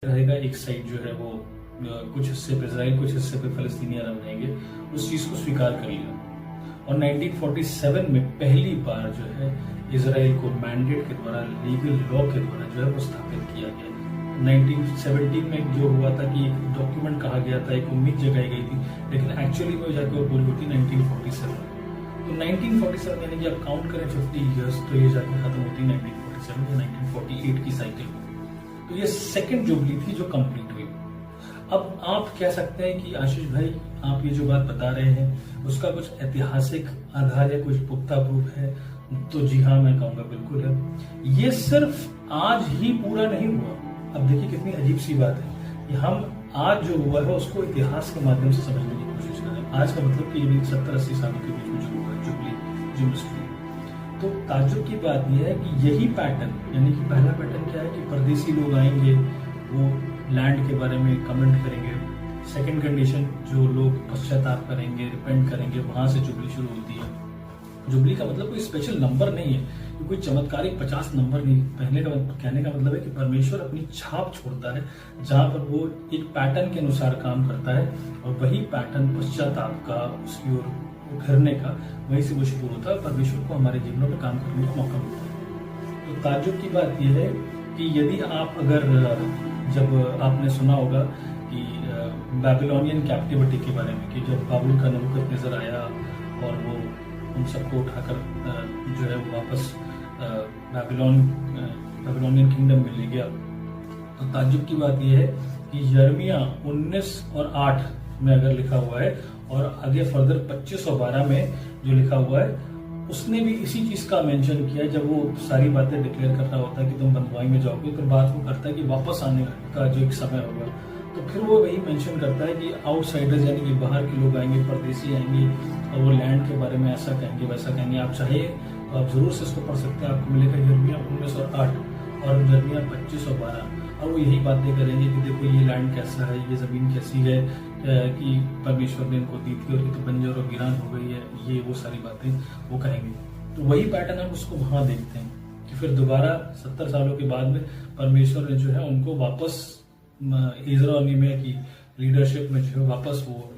रहेगा, एक साइड जो है वो कुछ हिस्से पे इजराइल, कुछ हिस्से पे फलस्तीनी अरब रहेंगे, उस चीज को स्वीकार कर लिया। और 1947 में पहली बार जो है इजराइल को मैंडेट के द्वारा, लीगल लॉ के द्वारा जो है वो स्थापित किया गया। 1917 में जो हुआ था कि एक डॉक्यूमेंट कहा गया था, एक उम्मीद जगाई गई थी, लेकिन एक्चुअली में जाकर वो पूरी होती 1947। तो 1947 यानी कि आप काउंट करें 50 इयर्स, तो ये जाके खत्म होती 1947 या 1948 की साइकिल में। तो ये सेकंड जुबली थी जो कंप्लीट हुई। अब आप कह सकते हैं कि आशीष भाई, आप ये जो बात बता रहे हैं उसका कुछ ऐतिहासिक आधार या कुछ पुख्ता प्रूफ है? तो जी हाँ, मैं कहूंगा बिल्कुल है। ये सिर्फ आज ही पूरा नहीं हुआ। अब देखिए कितनी अजीब सी बात है कि हम आज जो हुआ है उसको इतिहास के माध्यम से समझने की कोशिश करें। आज का मतलब कि 70-80 सालों के बीच में जो हुआ है जुबली, जो मिस्ट्री। तो ताज्जुब की बात यह है कि यही पैटर्न, यानी कि पहला पैटर्न क्या है कि परदेसी लोग आएंगे, वो लैंड के बारे में कमेंट करेंगे। सेकंड कंडीशन, जो लोग पश्चाताप करेंगे, रिपेंट करेंगे, वहां से जुबली शुरू होती है। जुबली का मतलब कोई स्पेशल नंबर नहीं है, कोई चमत्कारिक 50 नंबर नहीं। कहने का मतलब है कि परमेश्वर अपनी छाप छोड़ता है जहां पर वो एक पैटर्न के अनुसार काम करता है, और वही पैटर्न पश्चाताप का, उसकी ओर फिरने का, वहीं से वो शुरू होता है। परमेश्वर को हमारे जीवनों में काम करने का मौका मिलता है। तो ताज्जुब की बात यह है कि यदि आप अगर, जब आपने सुना होगा कि बेबीलोनियन कैप्टिविटी के बारे में, कि जब बाबुल का नबूकदनेस्सर आया और वो उन सबको उठाकर जो है वो वापस बेबीलोनियन किंगडम में ले गया। तो ताज्जुब की बात यह है कि यिर्मयाह 19 और 8 में अगर लिखा हुआ है, और आगे फर्दर 25 और 12 में जो लिखा हुआ है, उसने भी इसी चीज का मेंशन किया। जब वो सारी बातें डिक्लेयर कर रहा होता है कि तुम बंधुआई में जाओगे, फिर बात वो करता है कि वापस आने का जो एक समय होगा, तो फिर वो वही मेंशन करता है कि आउटसाइडर्स, यानी कि बाहर के लोग आएंगे, परदेसी आएंगे, और वो लैंड के बारे में ऐसा कहेंगे, वैसा कहेंगे। आप चाहे तो आप जरूर से इसको पढ़ सकते हैं, आपको मिलेगा यिर्मयाह 19 और 8 और यिर्मयाह 25 और 12, और वो यही बातें करेंगे कि देखो ये लैंड कैसा है, ये जमीन कैसी है, कि परमेश्वर ने इनको दी थी और ये तो बंजर और वीरान हो गई है, ये वो सारी बातें वो कहेंगे। तो वही पैटर्न हम उसको वहां देखते हैं कि फिर दोबारा 70 सालों के बाद में परमेश्वर ने जो है उनको वापस इजरा और निहमिया की लीडरशिप में जो है वापस वो